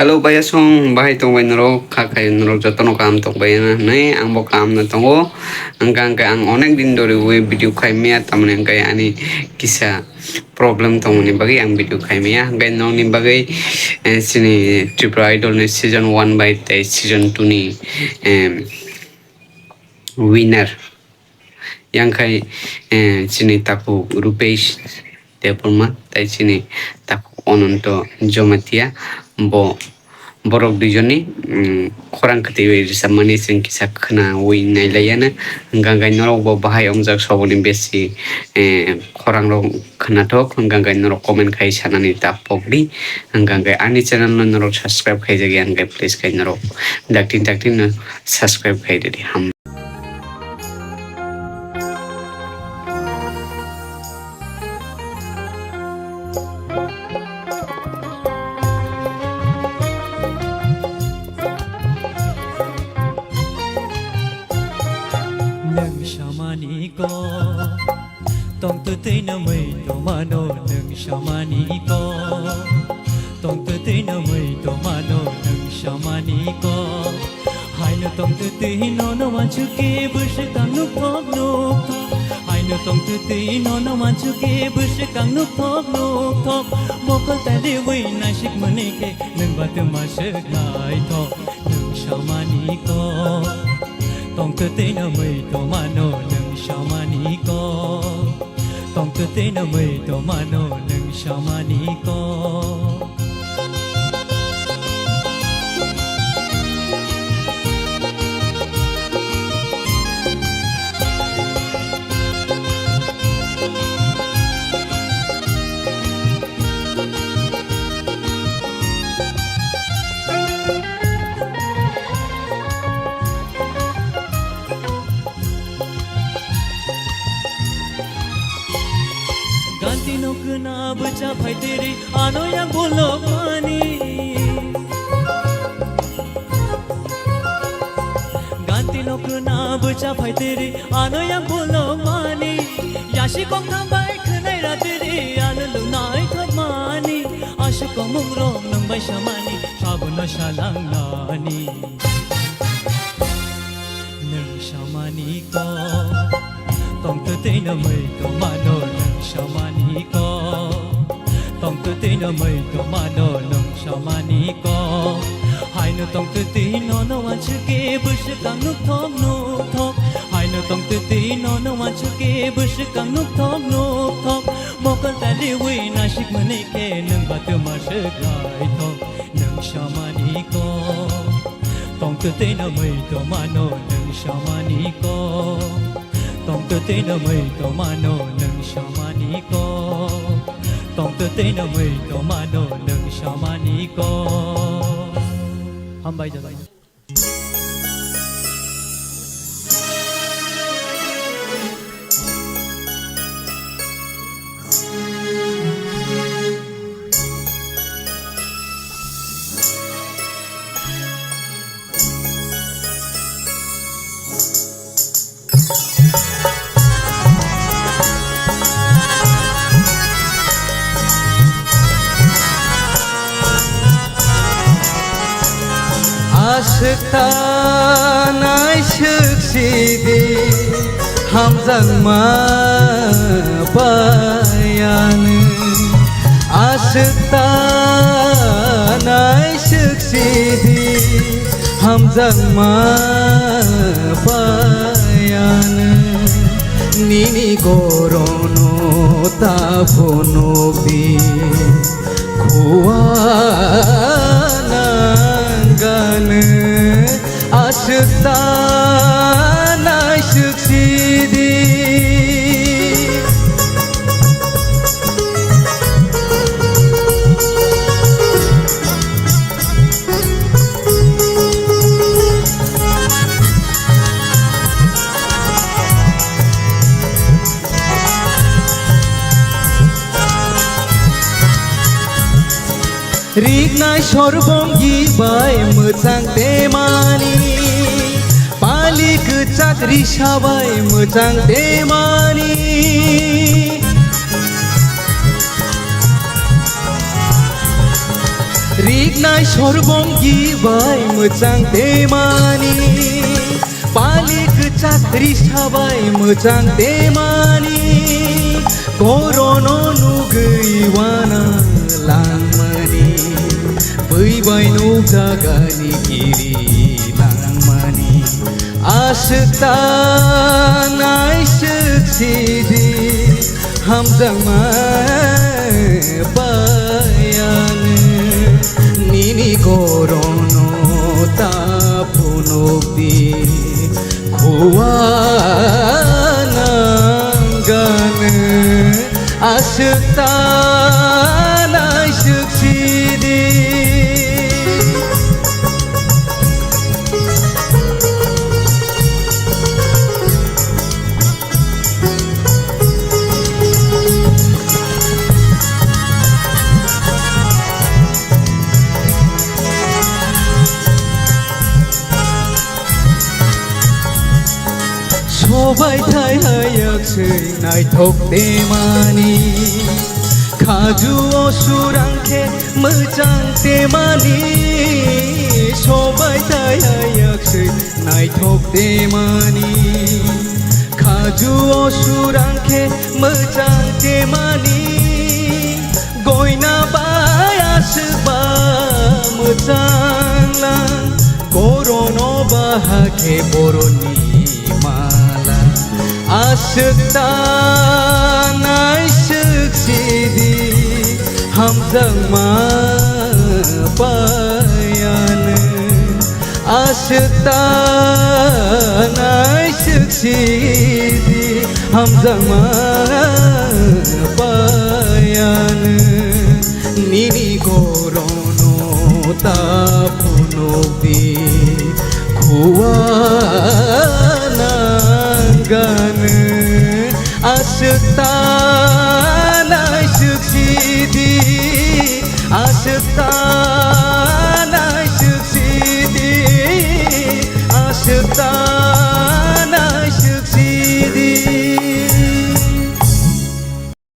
Hello bayasong bahay tong bay norok kakay norok jotono kam tong bay na nai ang bo kam na tongo angkang ka ang onek din dori we video kay mia tamne kay ani kisa problem tong ni bagi ang video kay mia kay nong ni bagay sini Tripura Idol ni season 1 by season 2 ni winner yang kay sini taku Rupesh Depurma tai sini taku ononto jomatia bo borok dijoni khorang khati samani sing kisa khna wi nailayana gangai norok bo bahai omjak soboni besi khorang ro khna tok gangai norok comment khai sanani ta pogdi gangai ani channel norok subscribe khai jagi gangai please khai norok daktin subscribe khai dedi ham Shamaniko tong tu te na mai to mano nang shamaniko tong tu te na mai to mano nang shamaniko hai no tong tu te no no ma chu ke bus kang no phok no hai no tong tu te no no ma chu ke bus kang no phok no thok mokal ta de wei na shik mane ke nang bat ma shak nai tho nang shamaniko tong tu te na mai to mano nang shamaniko tong tu te na mai to mano nang shamaniko Ganti no kena bercapai diri ano yang bolok mani Ganti no kena bercapai diri ano yang bolok mani Yashi kong tambai kenai ratiri ano lunai thap mani Ashu kong mungrom nang bai shamani sabuna shalang nani Nang shamani ko tong tu te na mai to mano shamaniko tong tu te no mai to mano nong shamaniko hai no tong tu te no no wa chu ke bus kang nuk thok hai no tong tu te no no wa chu ke bus kang nuk thok mokal ta le we na shik mane ke nang bat ma shak lai thok nang shamaniko tong tu te no mai to mano nang shamaniko tong tu te na mai to mano nang shamaniko tong tu te na mai to mano nang shamaniko ham bai ja bai Aşıkta aşık sidi hamzanma bayanı Aşıkta aşık sidi hamzanma bayanı Nini gorono tapono bi kuana gan aşıktan aşık sidi Rignai sorbongi bai mojang temani Palik cakri sabai mojang temani रिगनाय सरबंगि बाय मोजां देमानि पालिक चाकरि साबाय मोजां देमानि गरन नुगैवाना लांमानि बैबाय नौजागानि गिरि लांमानि आसता नायसोखसिदि हामजांमा बायानो निनि गरन तापुनोबदि खुवानांगानो आसता नायसोखसिदि सबाय थायाखसै नायथ'कदेमानि खाजुआव सुरांखे मोजां देमानि सबाय थायाखसै नायथ'कदेमानि खाजुआव सुरांखे मोजां देमानि गयना बायासोबा मोजांला गरन बाहाखे बर'नि माला आसता नायसोखसिदि हामजांमा बायानो आसता नायसोखसिदि हामजांमा बायानो निनि गरन तापुनोबदि खुवानांगानो आसता नायसोखसिदि आसता